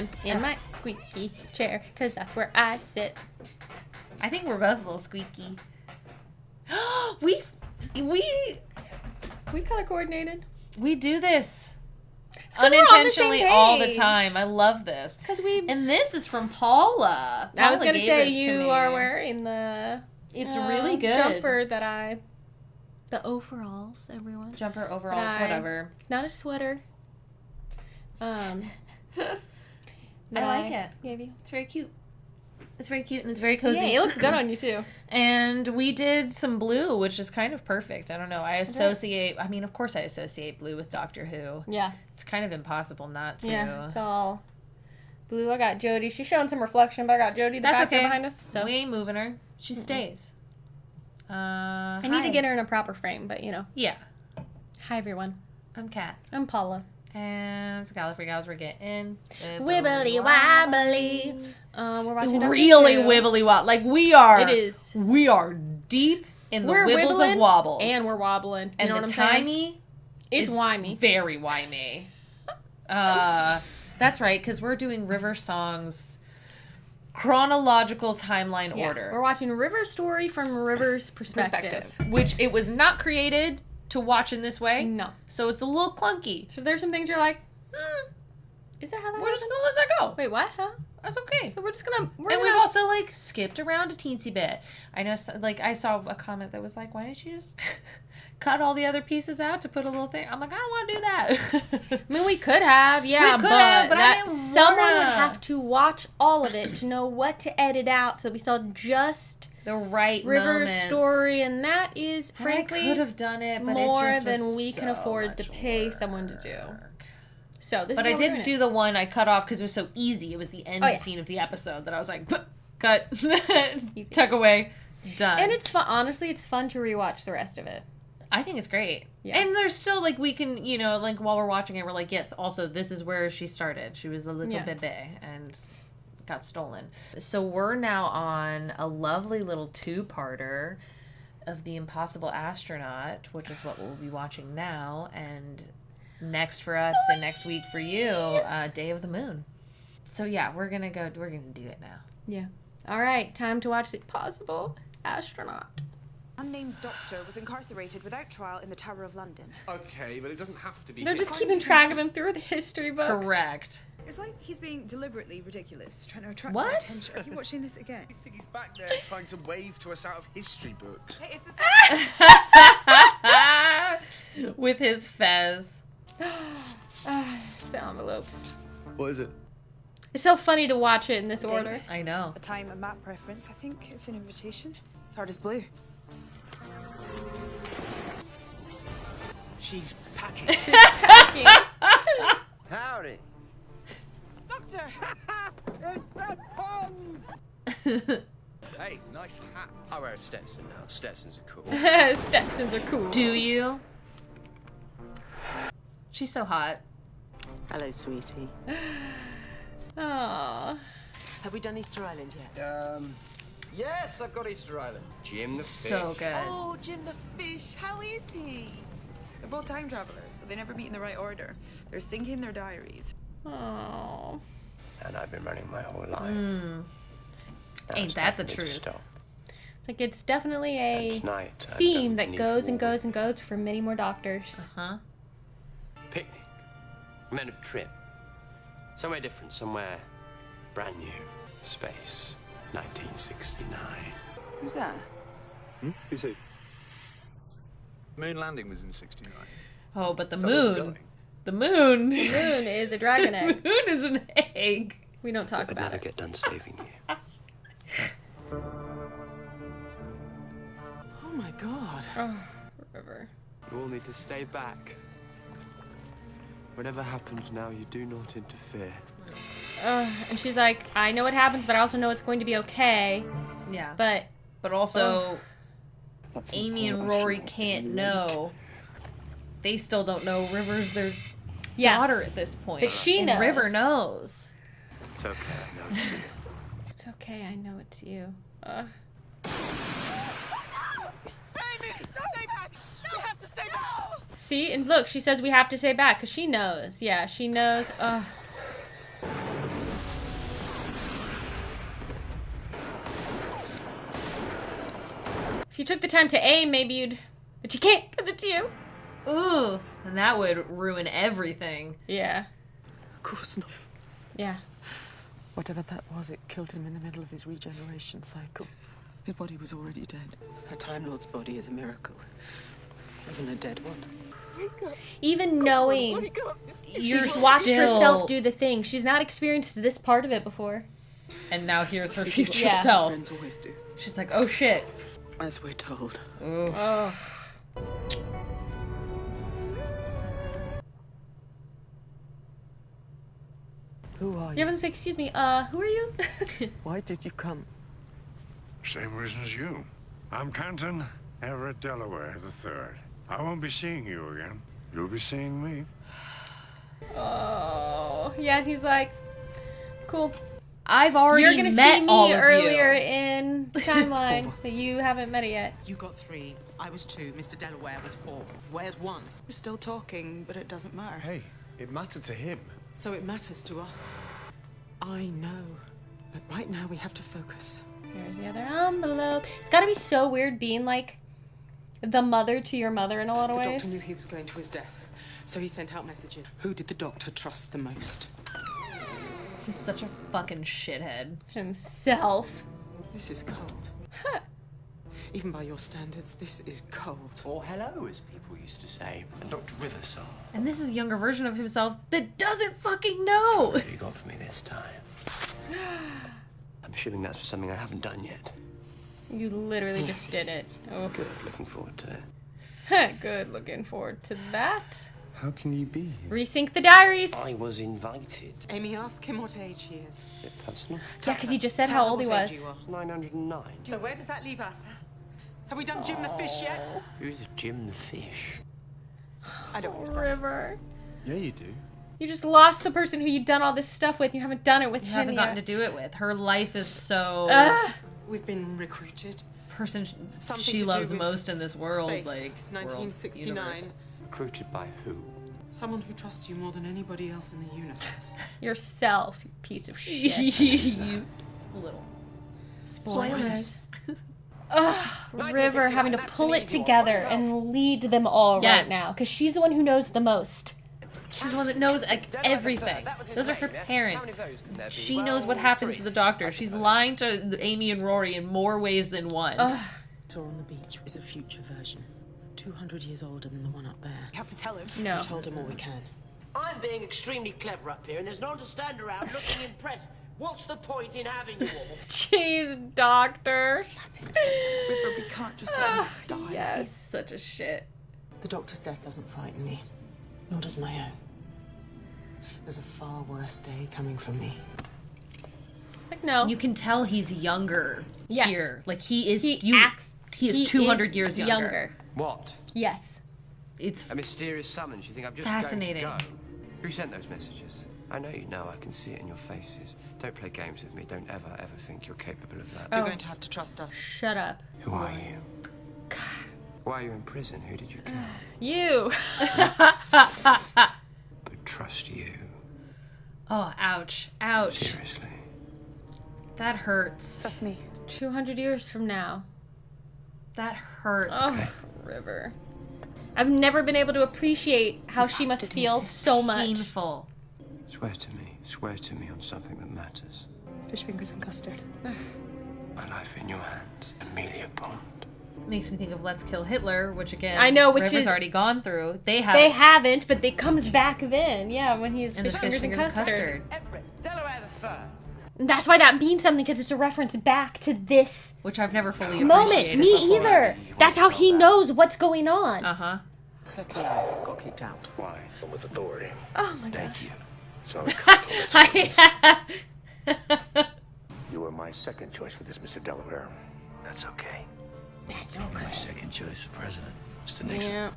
I'm in my squeaky chair, because that's where I sit. I think we're both a little squeaky. we color coordinated. We do this unintentionally all the time. I love this. And this is from Paula. I was going to say you are wearing the... It's really good. Jumper that the overalls, everyone. Jumper, overalls, whatever. Not a sweater. I like it. Gave you. It's very cute. It's very cute and it's very cozy. Yeah, it looks good on you too. And we did some blue, which is kind of perfect. I don't know. I mean, of course I associate blue with Doctor Who. Yeah. It's kind of impossible not to. Yeah, it's all blue. I got Jodie. She's showing some reflection, but I got Jodie back there behind us. So we ain't moving her. She stays. I need to get her in a proper frame, but you know. Yeah. Hi, everyone. I'm Kat. I'm Paula. And it's Gallifrey Gals. We're getting wibbly wobbly. We're watching really wibbly wobbly. Like we are. It is. We are deep in the wibbles of wobbles, and we're wobbling. And the timey. It's wimey. Very wimey. That's right, because we're doing River Songs. Chronological timeline order. We're watching River's story from River's perspective. Which it was not created to watch in this way. No. So it's a little clunky. So there's some things you're like, is that how that We're just going to let that go. Wait, what? Huh? That's okay. So we're just going to... We've also, like, skipped around a teensy bit. I know, I saw a comment that was like, why didn't you just cut all the other pieces out to put a little thing? I'm like, I don't want to do that. I mean, we could have, yeah. We could have, but I didn't someone would have to watch all of it to know what to edit out, so we saw just... the right River's moments. Story, and that is, frankly, I could have done it, but more it just was than we so can afford to pay work. someone to do. So this but is I did do the one I cut off because it was so easy. It was the end scene of the episode that I was like, cut, tuck away, done. And it's fun. Honestly, it's fun to rewatch the rest of it. I think it's great. Yeah. And there's still, like, we can, you know, like, while we're watching it, we're like, yes, also, this is where she started. She was a little bebe and got stolen. So we're now on a lovely little two-parter of The Impossible Astronaut, which is what we'll be watching now, and next for us and next week for you, Day of the Moon. So yeah, we're gonna do it now. Yeah. All right, time to watch The Impossible Astronaut. Unnamed doctor was incarcerated without trial in the Tower of London. Okay, but it doesn't have to be. They're just keeping track of him through the history books. Correct. It's like he's being deliberately ridiculous, trying to attract What? attention. Are you watching this again? I think he's back there trying to wave to us out of history books. Hey, it's the With his fez. It's the envelopes. What is it? It's so funny to watch it in this order. I know. a time and map reference. I think it's an invitation. It's hard as blue. She's packing. Packing. Howdy. Doctor! It's the pond! Hey, nice hat. I wear a Stetson now. Stetsons are cool. Stetsons are cool. Do you? She's so hot. Hello, sweetie. Aww. Have we done Easter Island yet? Yes, I've got Easter Island. Jim the fish. So good. Oh, Jim the fish. How is he? They're both time travelers, so they never meet in the right order. They're syncing their diaries. Aww. And I've been running my whole life. Now Ain't it's that time the for me to truth? stop. It's like it's definitely And a tonight, I'm theme going to that need goes and water. goes and goes for many more doctors. Huh? Picnic. Men of trip. Somewhere different, somewhere brand new. Space. 1969. Who's that? Who's who? Moon landing was in '69. Oh, but the Is that where we're moon. going? The moon. The moon is a dragon egg. The moon is an egg. We don't I talk could about never it. get done saving you. Oh my god. Oh, River. You all need to stay back. Whatever happens now, you do not interfere. And she's like, I know what happens, but I also know it's going to be okay. Yeah. But also, Amy and Rory can't know. They still don't know River's their daughter at this point. But she and knows. River knows. It's okay, I know it's you. it's okay, I know it's you. Amy! Stay back! No! You have to stay back! See? And look, she says we have to stay back because she knows. Yeah, she knows. If you took the time to aim, maybe you'd... But you can't, because it's you. Ooh. And that would ruin everything. Yeah. Of course not. Yeah. Whatever that was, it killed him in the middle of his regeneration cycle. His body was already dead. A Time Lord's body is a miracle. Even a dead one. Even knowing she's watched herself do the thing, she's not experienced this part of it before. And now here's her future Yeah. self. Friends always do. She's like, oh shit. As we're told. Ooh. Oh. Who are You you? haven't said, excuse me, who are you? Why did you come? Same reason as you. I'm Canton Everett Delaware III. I won't be seeing you again. You'll be seeing me. Oh. Yeah, and he's like, cool. I've already You're gonna met see all me of earlier you. in the timeline, but you haven't met it yet. You got 3. I was 2. Mr. Delaware was 4. Where's 1? We're still talking, but it doesn't matter. Hey, it mattered to him. So it matters to us. I know. But right now we have to focus. There's the other envelope. It's gotta be so weird being like the mother to your mother in a lot of The ways. doctor knew he was going to his death, so he sent out messages. Who did the doctor trust the most? He's such a fucking shithead. Himself. This is cold. Even by your standards, this is cold. Or hello, as people used to say. And Dr. Riversong. And this is a younger version of himself that doesn't fucking know. What have you got for me this time? I'm assuming that's for something I haven't done yet. You literally just did it. Oh, Good, looking forward to it. good. Looking forward to that. How can you be here? Resync the diaries. I was invited. Amy, ask him what age he is. A bit personal. Yeah, because he just said Tell how her old he what age was. you are. 909. So where does that leave us? Have we done Jim the Fish yet? Who's Jim the Fish? I don't understand. River. Yeah, you do. You just lost the person who you've done all this stuff with. You haven't done it with You him haven't gotten to yet. do it with. Her life is so... We've been recruited. person Something she to do loves with most in this world, space. like 1969. world, universe. Recruited by who? Someone who trusts you more than anybody else in the universe. Yourself, you piece of shit. You little Spoilers. Ugh, River having to pull it together and lead them all Yes. right now, because she's the one who knows the most. She's the one that knows like everything. Those are her parents. She knows what happened to the doctor. She's lying to Amy and Rory in more ways than one. So on the beach is a future version, 200 years older than the one up there. You have to tell him. No. We've told him all we can. I'm being extremely clever up here, and there's no one to stand around looking impressed. What's the point in having you all? Jeez, doctor. River, we can't just let him die. He's Yes. such a shit. The doctor's death doesn't frighten me, nor does my own. There's a far worse day coming for me. Like, no. You can tell he's younger Yes. here. Like he is. He acts. He is 200 years younger. What? Yes. It's A mysterious summons. You think I'm just Fascinating. going to go? Who sent those messages? I know you know. I can see it in your faces. Don't play games with me. Don't ever think you're capable of that. You're going to have to trust us. Shut up. Who are you? Why are you in prison? Who did you kill? You. But trust you. oh, ouch, ouch. Seriously. That hurts. Trust me. 200 years from now. That hurts. Oh, River. I've never been able to appreciate how she must feel so much. Painful. Swear to me. Swear to me on something that matters. Fish fingers and custard. My life in your hands. Amelia Bond. Makes me think of Let's Kill Hitler, which again, I know, which River's is- already gone through. They Haven't, but it comes back then. Yeah, when he's and fish the fingers and custard. Everett, Delaware the Third. And that's why that means something, because it's a reference back to this which I've never fully moment. appreciated Me before. either. That's how he knows what's going on. Uh-huh. It's okay, I got kicked out. Why? With authority. Oh my Thank gosh. you. So you were my second choice for this, Mr. Delaware. That's okay. That's My okay. second choice for president, Mr. Nixon. Yeah.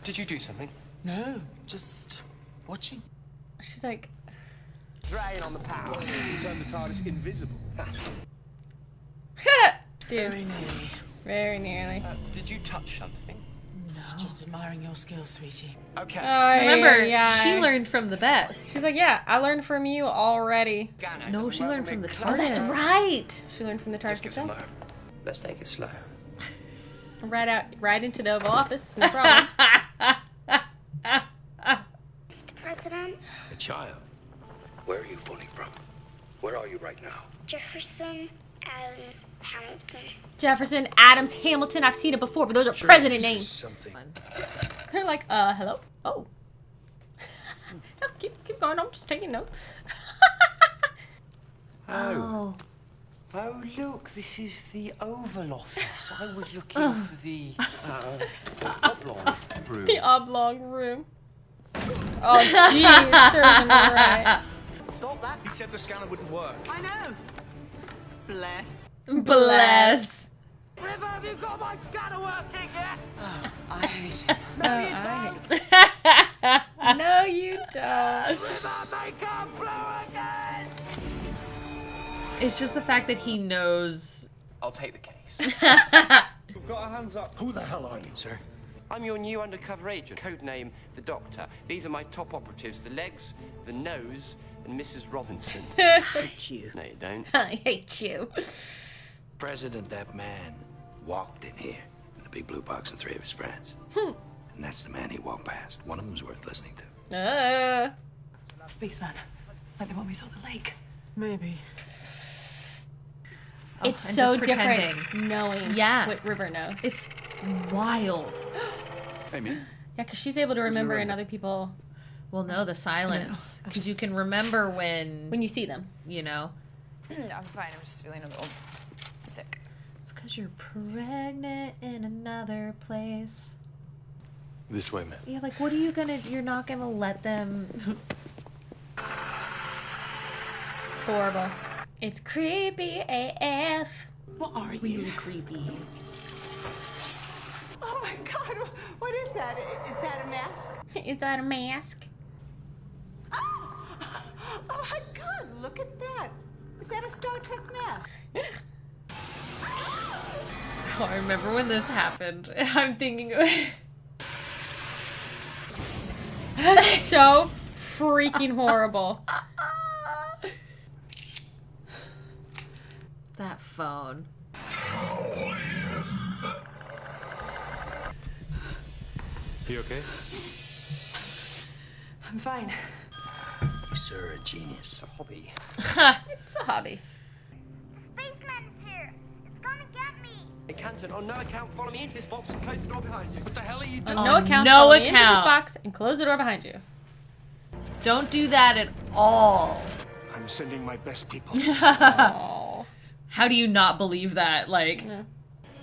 Did you do something? No, just watching. She's like, Drain on the power. You turned the TARDIS invisible. dude, Very nearly. very nearly. Did you touch something? She's just admiring your skills, sweetie. Okay. Remember, she learned from the best. She's like, yeah, I learned from you already. No, she learned from the TARDIS. Oh, that's right. She learned from the TARDIS Just give us a itself. moment. Let's take it slow. Right into the Oval Office. No problem. President? A child. Where are you phoning from? Where are you right now? Jefferson, Adams, Hamilton. Jefferson, Adams, Hamilton. I've seen it before, but those are president names. Something. They're like, hello? Oh. No, keep going. I'm just taking notes. Oh, look, this is the Oval Office. I was looking for the oblong room. The oblong room. Oh, jeez. Serves him right. Stop that. He said the scanner wouldn't work. I know. Bless. Bless. River, have you got my scanner working yet? I hate it. No, you don't. River, make her blue again! It's just the fact that he knows. I'll take the case. We've got our hands up. Who the hell are you, sir? I'm your new undercover agent, codename the Doctor. These are my top operatives, the legs, the nose, and Mrs. Robinson. I hate you. No, you don't. I hate you. President, that man walked in here with a big blue box and 3 of his friends. And that's the man he walked past. One of them's worth listening to. Spaceman. Like the one we saw at the lake. Maybe. It's and so just different pretending. knowing Yeah. what River knows. It's wild. Hey, man. Yeah, because she's able to remember and other people Well, no, the silence. Because you can remember when you see them. you know. I'm fine. I'm just feeling a little sick. It's because you're pregnant in another place. This way, man. Yeah, like, what are you gonna... You're not gonna let them... Horrible. It's creepy AF. What are you? Really creepy. Oh my God! What is that? Is that a mask? Is that a mask? Oh my God! Look at that. Is that a Star Trek mask? Oh, I remember when this happened. I'm thinking... That's so freaking horrible. That phone. You okay? I'm fine. You, sir, are a genius. It's a hobby. It's a hobby. Spaceman is here. It's gonna get me. Hey, Canton, on no account, follow me into this box and close the door behind you. What the hell are you doing? On no account, no follow me into this account. box and close the door behind you. Don't do that at all. I'm sending my best people. Oh. How do you not believe that? Like...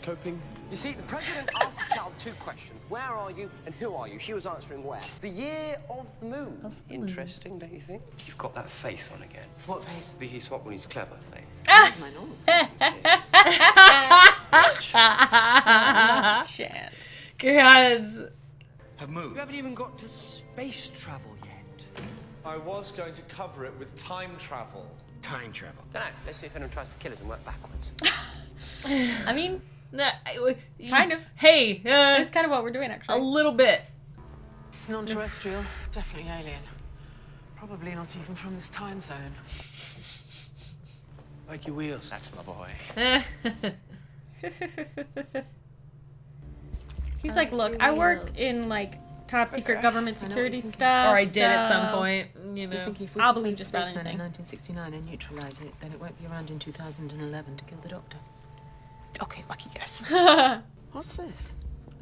Coping. You see, the president asked the child 2 questions. Where are you and who are you? She was answering where. The year of the moon. Interesting, don't you think? You've got that face on again. What face? The he's hot when he's clever face. That's my normal Chance. Guys. Have moved. You haven't even got to space travel yet. I was going to cover it with time travel. Time travel. Dunno, let's see if anyone tries to kill us and work backwards. I mean, Kind of. Hey, that's kind of what we're doing, actually. a little bit. It's non-terrestrial. Definitely alien. Probably not even from this time zone. Like your wheels. That's my boy. He's like, look, I work in, like, top secret government security stuff. Or I did at some so- point, you know. Thinking if we I'll can believe find just about Spaceman in anything. 1969 and neutralize it, then it won't be around in 2011 to kill the Doctor. Okay, lucky guess. What's this?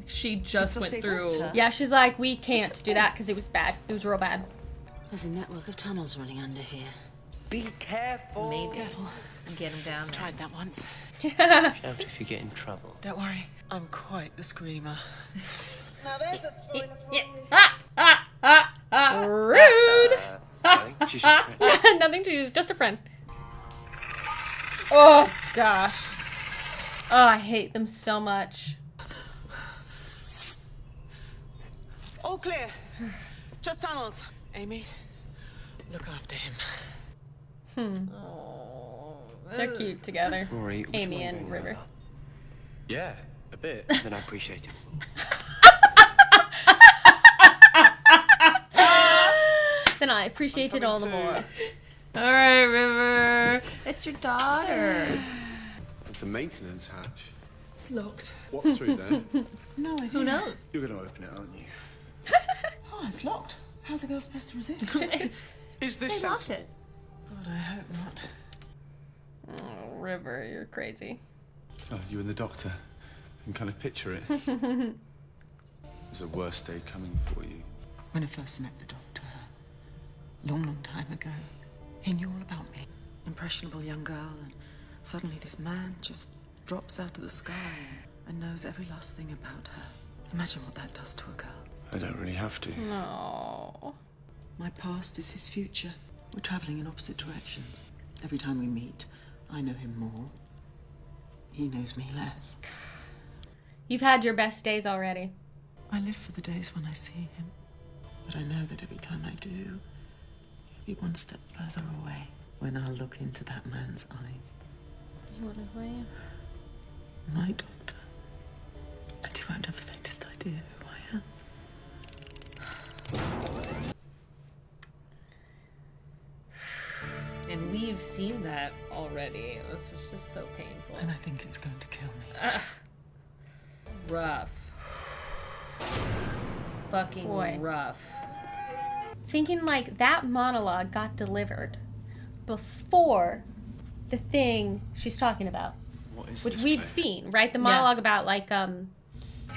She just went through... Yeah, she's like, we can't do that because it was bad. It was real bad. There's a network of tunnels running under here. Be careful. Maybe. Get him down there. Tried that once. Shout if you get in trouble. Don't worry, I'm quite the screamer. Now there's a spoiler for you. Rude! Nothing, she's just a friend. Nothing to use, just a friend. Oh, gosh. Oh, I hate them so much. All clear. Just tunnels. Amy, look after him. They're cute together. Rory, which Amy one and going River. over? Yeah, a bit. Then I appreciate it. I appreciate it all the more. All right, River. It's your daughter. It's a maintenance hatch. It's locked. What's through there? No idea. Who knows? You're going to open it, aren't you? Oh, it's locked. How's a girl supposed to resist? Is this They locked it. God, I hope not. Oh, River, you're crazy. Oh, you and the doctor. I can kind of picture it. There's a worse day coming for you. When I first met the doctor, long time ago, he knew all about me. Impressionable young girl, and suddenly this man just drops out of the sky and knows every last thing about her. Imagine what that does to a girl. I don't really have to. No. My past is his future. We're traveling in opposite directions. Every time we meet, I know him more. He knows me less. You've had your best days already. I live for the days when I see him. But I know that every time I do, he'll be one step further away when I'll look into that man's eyes. You wanna know who I am? My doctor. And he won't have the faintest idea who I am. And we've seen that already. This is just so painful. And I think it's going to kill me. Rough. Fucking Boy. rough. Thinking like that monologue got delivered before the thing she's talking about. What is Which this we've place? seen, right? The monologue about like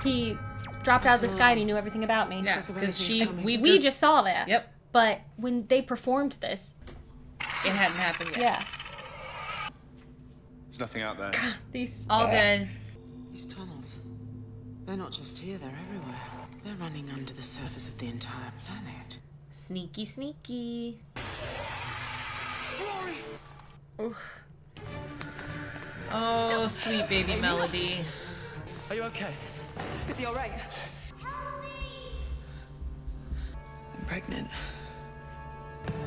he dropped out of the sky and he knew everything about me. Yeah, because we just saw that. Yep. But when they performed this, it hadn't happened yet. Yeah. There's nothing out there. These All good. These tunnels, they're not just here, they're everywhere. They're running under the surface of the entire planet. Sneaky, sneaky. Oof. Oh, sweet baby Melody. Are you okay? Is he alright? I'm pregnant.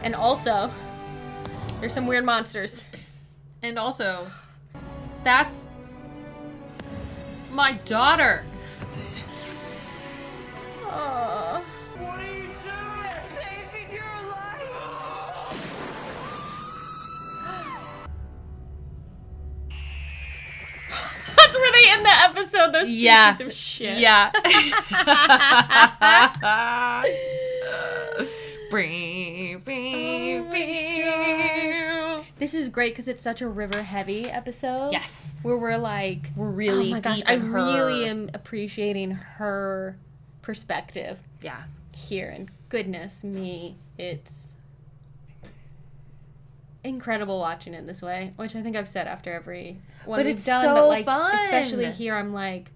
And also, there's some weird monsters. And also, that's my daughter. Aww. What are you doing? Saving your life! That's where they end the episode, those pieces of shit. Yeah. This is great because it's such a River heavy episode. Yes. Where we're like, we're really oh my gosh, deep I in her. really am appreciating her perspective. Yeah. Here, and goodness me, it's incredible watching it this way, which I think I've said after every one But we've it's done, so but like fun. especially here I'm like,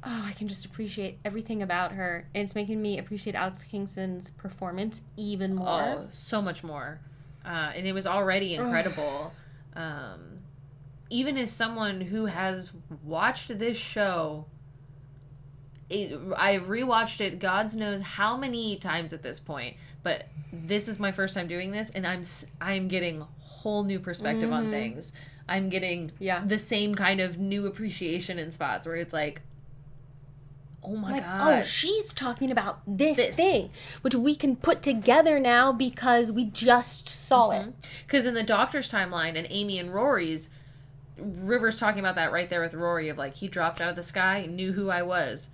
oh, I can just appreciate everything about her, and it's making me appreciate Alex Kingston's performance even more. Oh, so much more. And it was already incredible. Even as someone who has watched this show, I've rewatched it God's knows how many times at this point, but this is my first time doing this, and I'm getting whole new perspective on things. I'm getting the same kind of new appreciation in spots where it's like, oh my god. Oh, she's talking about this thing, which we can put together now because we just saw it. Because in the Doctor's timeline and Amy and Rory's, River's talking about that right there with Rory of like, he dropped out of the sky, knew who I was.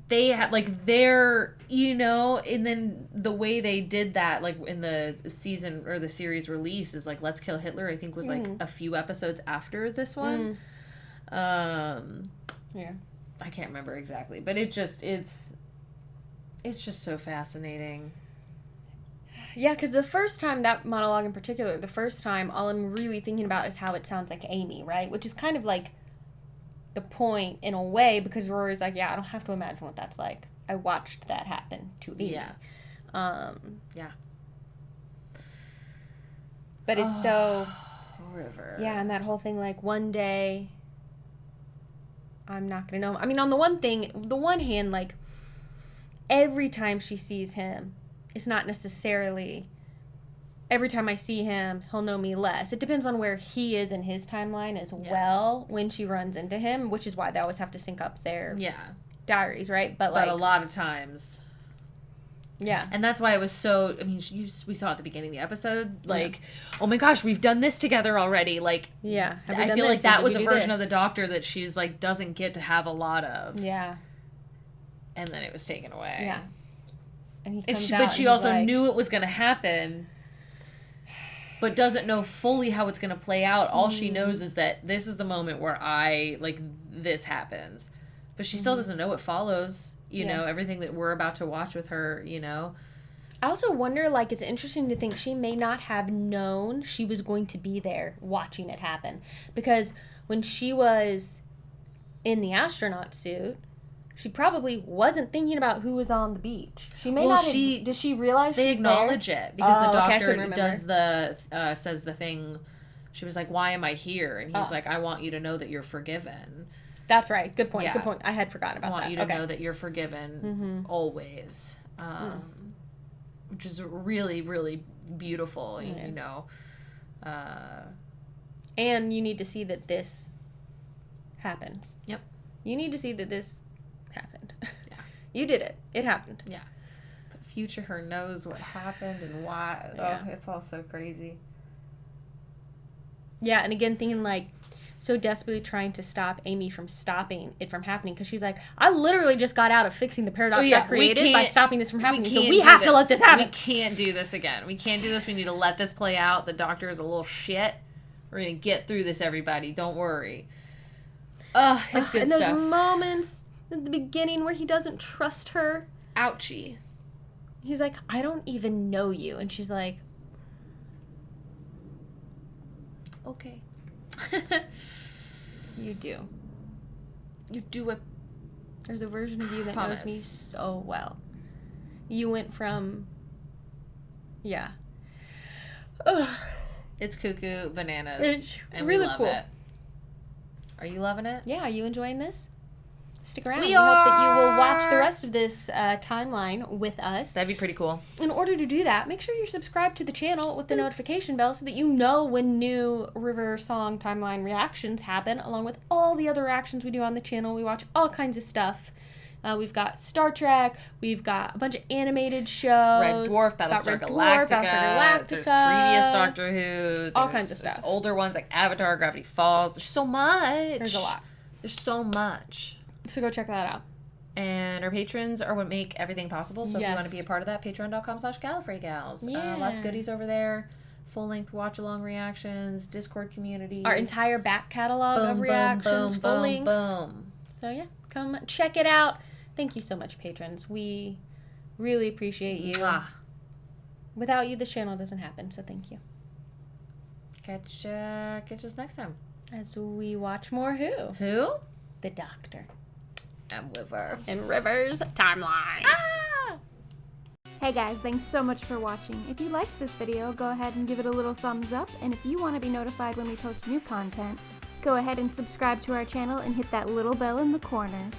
They had like their, you know, and then the way they did that, like in the season or the series release is like Let's Kill Hitler, I think was like a few episodes after this one. Yeah. I can't remember exactly, but it's just so fascinating. Yeah, because the first time, that monologue in particular, the first time, all I'm really thinking about is how it sounds like Amy, right? Which is kind of like the point in a way, because Rory's like, yeah, I don't have to imagine what that's like. I watched that happen to Amy. Yeah. Yeah. But it's so... River. Yeah, and that whole thing, like, one day I'm not going to know him. I mean, on the one hand, like, every time she sees him, it's not necessarily every time I see him, he'll know me less. It depends on where he is in his timeline as well when she runs into him, which is why they always have to sync up their diaries, right? But like a lot of times. Yeah. And that's why it was so, I mean, we saw at the beginning of the episode, like, oh my gosh, we've done this together already. Like, yeah. I feel like that was a version of the Doctor that she's like, doesn't get to have a lot of. Yeah. And then it was taken away. Yeah. And but she also knew it was going to happen, but doesn't know fully how it's going to play out. All she knows is that this is the moment where this happens. But she still doesn't know what follows. You know, everything that we're about to watch with her, you know. I also wonder, like, it's interesting to think she may not have known she was going to be there watching it happen. Because when she was in the astronaut suit, she probably wasn't thinking about who was on the beach. She may not have, does she realize they she's acknowledge there? It because the doctor says the thing. She was like, why am I here? And he's like, I want you to know that you're forgiven. That's right. Good point. Yeah. Good point. I had forgotten about that. I want you to know that you're forgiven always. Which is really, really beautiful, you know. And you need to see that this happens. Yep. You need to see that this happened. Yeah. You did it. It happened. Yeah. But future her knows what happened and why. Yeah. Oh, it's all so crazy. Yeah, and again, thinking like, so desperately trying to stop Amy from stopping it from happening, because she's like, I literally just got out of fixing the paradox I created by stopping this from happening, so we have to let this happen. We can't do this again. We can't do this. We need to let this play out. The Doctor is a little shit. We're going to get through this, everybody. Don't worry. It's good and stuff. And those moments at the beginning where he doesn't trust her. Ouchie. He's like, I don't even know you. And she's like, okay. You do. You do it. There's a version of you that knows me so well. You went from... Yeah. Ugh. It's cuckoo bananas. It's and really we love cool. it. Are you loving it? Yeah, are you enjoying this? Stick around. We hope that you will watch the rest of this timeline with us. That'd be pretty cool. In order to do that, make sure you're subscribed to the channel with the notification bell so that you know when new River Song timeline reactions happen, along with all the other reactions we do on the channel. We watch all kinds of stuff. We've got Star Trek. We've got a bunch of animated shows. Red Dwarf, Battlestar Galactica. There's previous Doctor Who. All kinds of stuff. Older ones like Avatar, Gravity Falls. There's so much. There's a lot. There's so much. So go check that out. And our patrons are what make everything possible. So if you want to be a part of that, patreon.com/GallifreyGals. Yeah. Lots of goodies over there. Full-length watch-along reactions, Discord community. Our entire back catalog of reactions, full length. Boom. So yeah, come check it out. Thank you so much, patrons. We really appreciate you. Mwah. Without you, this channel doesn't happen, so thank you. Catch us next time. As we watch more Who? Who? The Doctor. And River. And River's timeline. Ah! Hey guys, thanks so much for watching. If you liked this video, go ahead and give it a little thumbs up, and if you want to be notified when we post new content, go ahead and subscribe to our channel and hit that little bell in the corner.